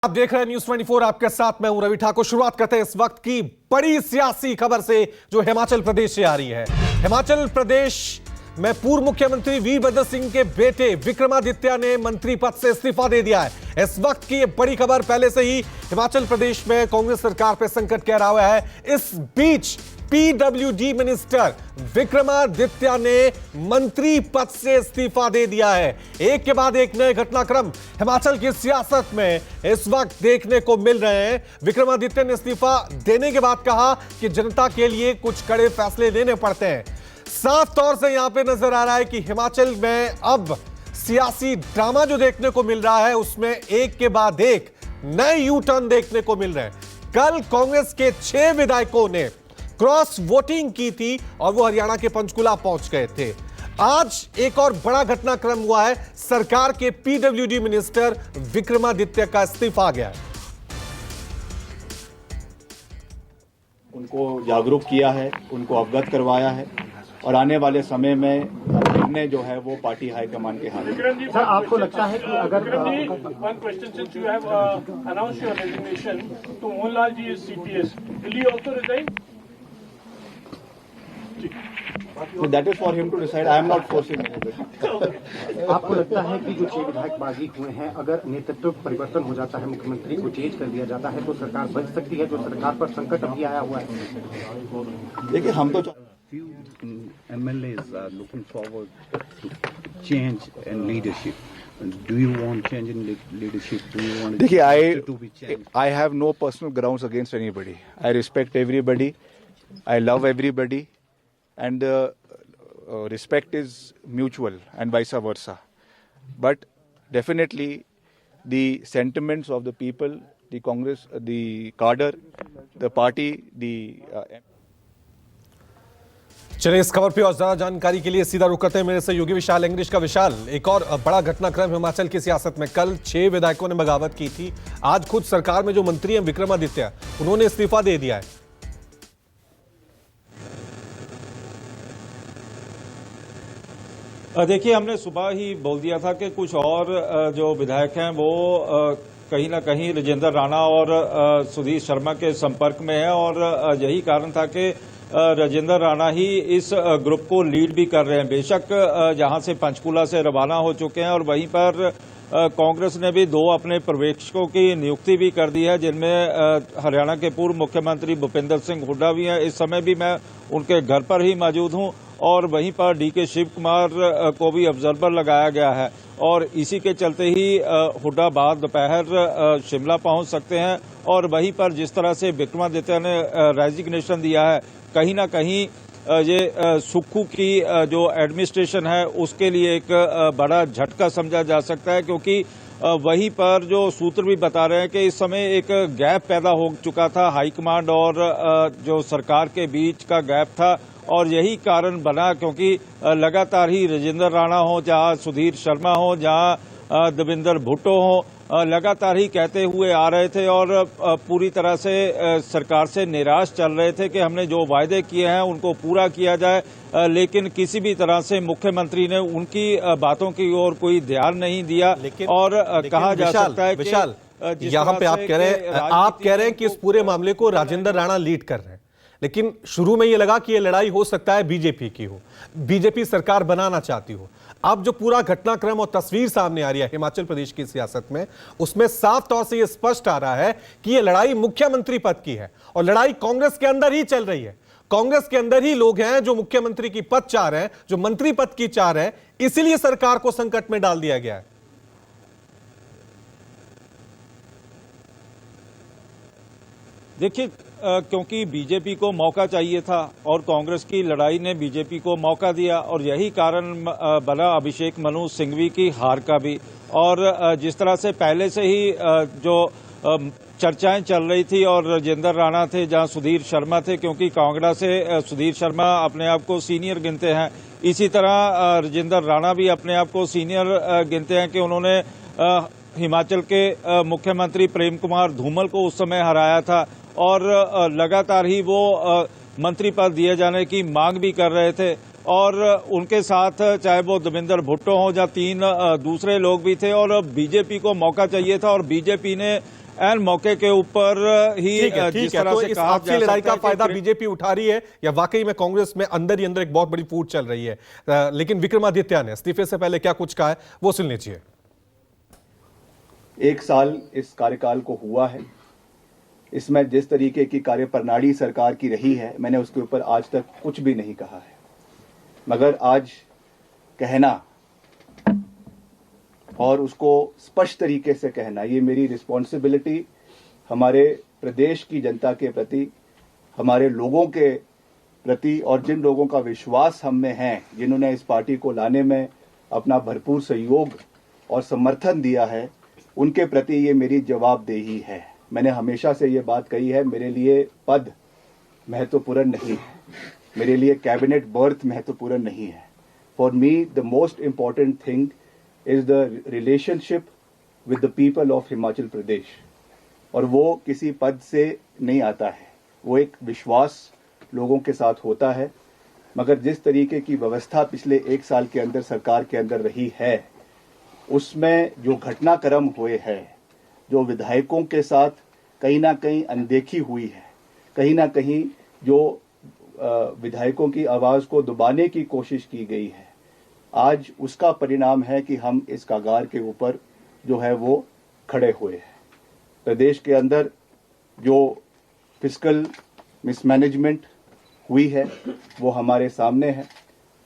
आप देख रहे हैं न्यूज 24। आपके साथ मैं हूं रवि ठाकुर। शुरुआत करते हैं इस वक्त की बड़ी सियासी खबर से जो हिमाचल प्रदेश से आ रही है। हिमाचल प्रदेश में पूर्व मुख्यमंत्री वीरभद्र सिंह के बेटे विक्रमादित्य ने मंत्री पद से इस्तीफा दे दिया है। इस वक्त की यह बड़ी खबर। पहले से ही हिमाचल प्रदेश में कांग्रेस सरकार पर संकट गहरा हुआ है। इस बीच पीडब्ल्यूडी मिनिस्टर विक्रमादित्य ने मंत्री पद से इस्तीफा दे दिया है। एक के बाद एक नए घटनाक्रम हिमाचल की सियासत में इस वक्त देखने को मिल रहे हैं। विक्रमादित्य ने इस्तीफा देने के बाद कहा कि जनता के लिए कुछ कड़े फैसले लेने पड़ते हैं। साफ तौर से यहां पे नजर आ रहा है कि हिमाचल में अब सियासी ड्रामा जो देखने को मिल रहा है उसमें एक के बाद एक नए यू टर्न देखने को मिल रहे हैं। कल कांग्रेस के 6 विधायकों ने क्रॉस वोटिंग की थी और वो हरियाणा के पंचकुला पहुंच गए थे। आज एक और बड़ा घटनाक्रम हुआ है। सरकार के पीडब्ल्यूडी मिनिस्टर विक्रमादित्य का इस्तीफा आ गया है। उनको जागरूक किया है, उनको अवगत करवाया है और आने वाले समय में निर्णय जो है वो पार्टी हाईकमान के हाथ में। सर, आपको लगता है कि अगर one question, since you have announced your resignation to Mohanlal ji is CPS, will he also resign? So that is for him to decide. I am not forcing anybody. आपको लगता है कि जो 6 विधायक बागी हुए हैं, अगर नेतृत्व परिवर्तन हो जाता है, मुख्यमंत्री को चेंज कर दिया जाता है तो सरकार बच सकती है, जो सरकार पर संकट अभी आया हुआ है? देखिए, हम तो Few MLAs are looking forward to change in leadership. Do you want change in leadership? Do you want देखिए, to be changed? I have no personal grounds against anybody. I respect everybody. I love everybody, and respect is mutual and vice versa. But definitely, the sentiments of the people, the Congress, the cadre, the party, the चलिए इस खबर पे और ज्यादा जानकारी के लिए सीधा रुक करते हैं मेरे सहयोगी विशाल इंग्लिश का। विशाल, एक और बड़ा घटनाक्रम हिमाचल की सियासत में। कल 6 विधायकों ने बगावत की थी। आज खुद सरकार में जो मंत्री हैं विक्रमादित्य, उन्होंने इस्तीफा दे दिया है। देखिए, हमने सुबह ही बोल दिया था कि कुछ और जो विधायक हैं वो कहीं ना कहीं राजेंद्र राणा और सुधीर शर्मा के संपर्क में है और यही कारण था कि राजेंद्र राणा ही इस ग्रुप को लीड भी कर रहे हैं। बेशक जहां से पंचकुला से रवाना हो चुके हैं और वहीं पर कांग्रेस ने भी 2 अपने पर्यवेक्षकों की नियुक्ति भी कर दी है, जिनमें हरियाणा के पूर्व मुख्यमंत्री भूपेंद्र सिंह हुड्डा भी हैं। इस समय भी मैं उनके घर पर ही मौजूद हूं और वहीं पर डीके शिव कुमार को भी ऑब्जर्वर लगाया गया है और इसी के चलते ही हुड्डा बाद दोपहर शिमला पहुंच सकते हैं। और वहीं पर जिस तरह से विक्रमादित्य ने रेजिग्नेशन दिया है, कहीं ना कहीं ये सुक्खू की जो एडमिनिस्ट्रेशन है उसके लिए एक बड़ा झटका समझा जा सकता है, क्योंकि वहीं पर जो सूत्र भी बता रहे हैं कि इस समय एक गैप पैदा हो चुका था हाईकमांड और जो सरकार के बीच का गैप था और यही कारण बना, क्योंकि लगातार ही राजेंद्र राणा हो, जहां सुधीर शर्मा हो, जहां देवेंद्र भुट्टो हो, लगातार ही कहते हुए आ रहे थे और पूरी तरह से सरकार से निराश चल रहे थे कि हमने जो वायदे किए हैं उनको पूरा किया जाए, लेकिन किसी भी तरह से मुख्यमंत्री ने उनकी बातों की ओर कोई ध्यान नहीं दिया। और कहा जा सकता है विशाल, यहाँ पे आप कह रहे हैं कि इस पूरे मामले को राजेंद्र राणा लीड कर रहे हैं, लेकिन शुरू में यह लगा कि यह लड़ाई हो सकता है बीजेपी की हो, बीजेपी सरकार बनाना चाहती हो। अब जो पूरा घटनाक्रम और तस्वीर सामने आ रही है हिमाचल प्रदेश की सियासत में, उसमें साफ तौर से यह स्पष्ट आ रहा है कि यह लड़ाई मुख्यमंत्री पद की है और लड़ाई कांग्रेस के अंदर ही चल रही है। कांग्रेस के अंदर ही लोग हैं जो मुख्यमंत्री की पद चाह रहे हैं, जो मंत्री पद की चाह रहे हैं, इसीलिए सरकार को संकट में डाल दिया गया है। देखिए, क्योंकि बीजेपी को मौका चाहिए था और कांग्रेस की लड़ाई ने बीजेपी को मौका दिया और यही कारण बना अभिषेक मनु सिंघवी की हार का भी। और जिस तरह से पहले से ही जो चर्चाएं चल रही थी और राजेंद्र राणा थे जहां सुधीर शर्मा थे, क्योंकि कांगड़ा से सुधीर शर्मा अपने आप को सीनियर गिनते हैं, इसी तरह राजेंद्र राणा भी अपने आप को सीनियर गिनते हैं कि उन्होंने हिमाचल के मुख्यमंत्री प्रेम कुमार धूमल को उस समय हराया था और लगातार ही वो मंत्री पद दिए जाने की मांग भी कर रहे थे। और उनके साथ चाहे वो देवेंद्र भुट्टो हो या 3 दूसरे लोग भी थे और बीजेपी को मौका चाहिए था और बीजेपी ने एन मौके के ऊपर ही ठीक है, जिस ठीक है। तरह तो से इस कहा आपसी जा लड़ाई सकता का है फायदा कि बीजेपी उठा रही है या वाकई में कांग्रेस में अंदर ही अंदर एक बहुत बड़ी फूट चल रही है? लेकिन विक्रमादित्य ने इस्तीफे से पहले क्या कुछ कहा है वो सुन लीजिए। 1 साल इस कार्यकाल को हुआ है। इसमें जिस तरीके की कार्यप्रणाली सरकार की रही है, मैंने उसके ऊपर आज तक कुछ भी नहीं कहा है, मगर आज कहना और उसको स्पष्ट तरीके से कहना, ये मेरी रिस्पॉन्सिबिलिटी हमारे प्रदेश की जनता के प्रति, हमारे लोगों के प्रति और जिन लोगों का विश्वास हम में है, जिन्होंने इस पार्टी को लाने में अपना भरपूर सहयोग और समर्थन दिया है, उनके प्रति ये मेरी जवाबदेही है। मैंने हमेशा से ये बात कही है, मेरे लिए पद महत्वपूर्ण नहीं है, मेरे लिए कैबिनेट बर्थ महत्वपूर्ण नहीं है। For me the most important thing is the relationship with the people of Himachal Pradesh, और वो किसी पद से नहीं आता है, वो एक विश्वास लोगों के साथ होता है। मगर जिस तरीके की व्यवस्था पिछले 1 साल के अंदर सरकार के अंदर रही है, उसमें जो घटनाक्रम हुए हैं, जो विधायकों के साथ कहीं ना कहीं अनदेखी हुई है, कहीं ना कहीं जो विधायकों की आवाज को दबाने की कोशिश की गई है, आज उसका परिणाम है कि हम इस कगार के ऊपर जो है वो खड़े हुए हैं। प्रदेश के अंदर जो फिस्कल मिसमैनेजमेंट हुई है वो हमारे सामने है,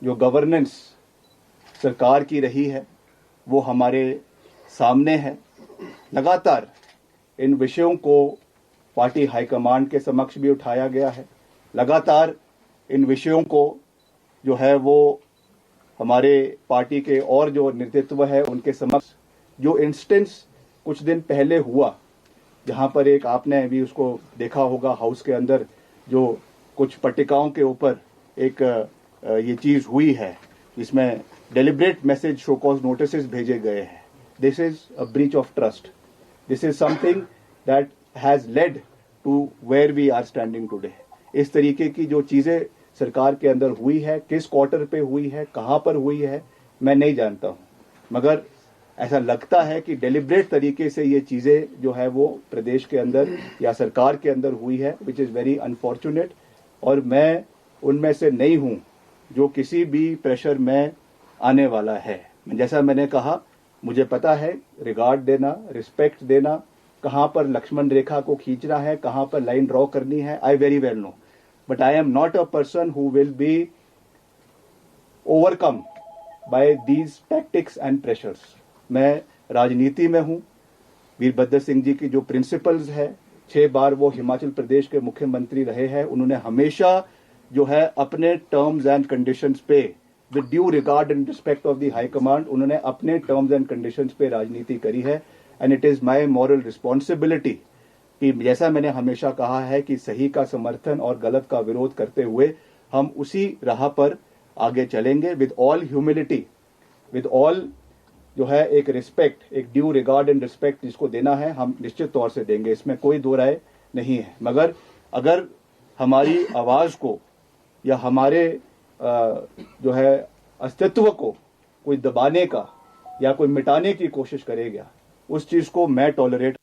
जो गवर्नेंस सरकार की रही है वो हमारे सामने है। लगातार इन विषयों को पार्टी हाईकमांड के समक्ष भी उठाया गया है, लगातार इन विषयों को जो है वो हमारे पार्टी के और जो नेतृत्व है उनके समक्ष, जो इंस्टेंस कुछ दिन पहले हुआ, जहां पर एक आपने भी उसको देखा होगा हाउस के अंदर, जो कुछ पट्टिकाओं के ऊपर एक ये चीज हुई है जिसमें deliberate message show cause notices भेजे गए हैं। This is a breach of trust, this is something that has led to where we are standing today. इस तरीके की जो चीजें सरकार के अंदर हुई है, किस क्वार्टर पे हुई है, कहां पर हुई है, मैं नहीं जानता हूं, मगर ऐसा लगता है कि डेलिब्रेट तरीके से ये चीजें जो है वो प्रदेश के अंदर या सरकार के अंदर हुई है, विच इज वेरी अनफॉर्चुनेट। और मैं उनमें से नहीं हूं जो किसी भी प्रेशर में आने वाला है। जैसा मैंने कहा, मुझे पता है रिगार्ड देना, रिस्पेक्ट देना, कहां पर लक्ष्मण रेखा को खींचना है, कहां पर लाइन ड्रॉ करनी है, I very well know, but I am not a person who will be overcome by these tactics and pressures. मैं राजनीति में हूं। वीरभद्र सिंह जी की जो प्रिंसिपल्स है, 6 बार वो हिमाचल प्रदेश के मुख्यमंत्री रहे हैं, उन्होंने हमेशा जो है अपने टर्म्स एंड कंडीशंस पे, with due regard and respect of the high command, उन्होंने अपने टर्म्स एंड कंडीशंस पे राजनीति करी है। And it is my moral responsibility कि जैसा मैंने हमेशा कहा है कि सही का समर्थन और गलत का विरोध करते हुए हम उसी राह पर आगे चलेंगे, with all humility, with all जो है एक रिस्पेक्ट, एक ड्यू रिगार्ड एंड रिस्पेक्ट जिसको देना है हम निश्चित तौर से देंगे, इसमें कोई दो राय नहीं है। मगर अगर हमारी आवाज को या हमारे जो है अस्तित्व को कोई दबाने का या कोई मिटाने की कोशिश करेगा, उस चीज को मैं टॉलरेट।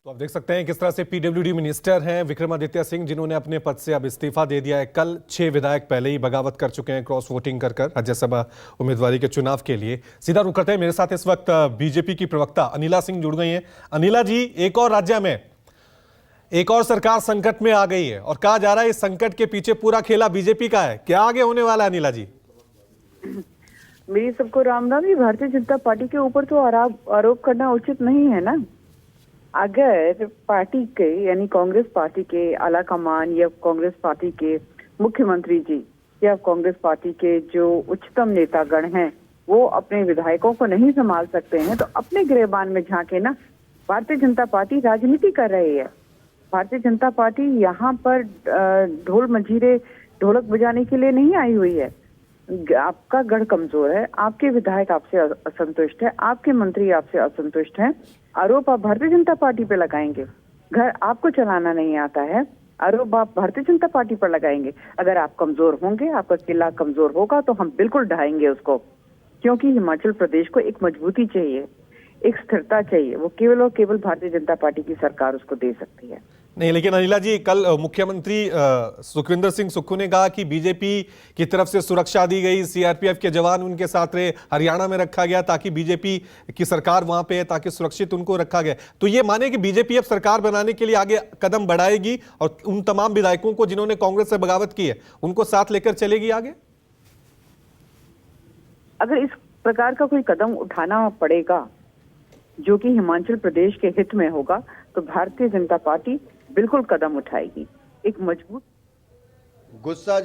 तो आप देख सकते हैं किस तरह से पीडब्ल्यूडी मिनिस्टर हैं विक्रमादित्य सिंह, जिन्होंने अपने पद से अब इस्तीफा दे दिया है। कल 6 विधायक पहले ही बगावत कर चुके हैं क्रॉस वोटिंग कर राज्यसभा उम्मीदवारी के चुनाव के लिए। सीधा रुख करते हैं, मेरे साथ इस वक्त बीजेपी की प्रवक्ता अनिला सिंह जुड़ गई हैं। अनिला जी, एक और राज्य में एक और सरकार संकट में आ गई है और कहा जा रहा है इस संकट के पीछे पूरा खेला बीजेपी का है, क्या आगे होने वाला है अनिला जी? मेरी सबको राम राम। ये भारतीय जनता पार्टी के ऊपर तो आरोप करना उचित नहीं है ना। अगर पार्टी के यानी कांग्रेस पार्टी के आला कमान या कांग्रेस पार्टी के मुख्यमंत्री जी या कांग्रेस पार्टी के जो उच्चतम नेतागण हैं वो अपने विधायकों को नहीं संभाल सकते हैं तो अपने गिरेबान में झांके ना। भारतीय जनता पार्टी राजनीति कर रही है। भारतीय जनता पार्टी यहाँ पर ढोल मंजीरे ढोलक बजाने के लिए नहीं आई हुई है। आपका गढ़ कमजोर है, आपके विधायक आपसे असंतुष्ट है, आपके मंत्री आपसे असंतुष्ट हैं, आरोप आप भारतीय जनता पार्टी पे लगाएंगे। घर आपको चलाना नहीं आता है, आरोप आप भारतीय जनता पार्टी पर लगाएंगे। अगर आप कमजोर होंगे, आपका किला कमजोर होगा तो हम बिल्कुल ढाएंगे उसको, क्योंकि हिमाचल प्रदेश को एक मजबूती चाहिए। एक स्थिरता चाहिए, वो केवल और केवल भारतीय जनता पार्टी की सरकार उसको दे सकती है। नहीं, लेकिन अनिला जी, कल मुख्यमंत्री सुखविंदर सिंह सुक्खू ने कहा कि बीजेपी की तरफ से सुरक्षा दी गई, सीआरपीएफ के जवान उनके साथ रहे, हरियाणा में रखा गया ताकि बीजेपी की सरकार वहां पे है, ताकि सुरक्षित उनको रखा गया। तो ये माने कि बीजेपी अब सरकार बनाने के लिए आगे कदम बढ़ाएगी और उन तमाम विधायकों को जिन्होंने कांग्रेस से बगावत की है उनको साथ लेकर चलेगी आगे? अगर इस प्रकार का कोई कदम उठाना पड़ेगा जो कि हिमाचल प्रदेश के हित में होगा, तो भारतीय जनता पार्टी बिल्कुल कदम उठाएगी। एक मजबूत गुस्सा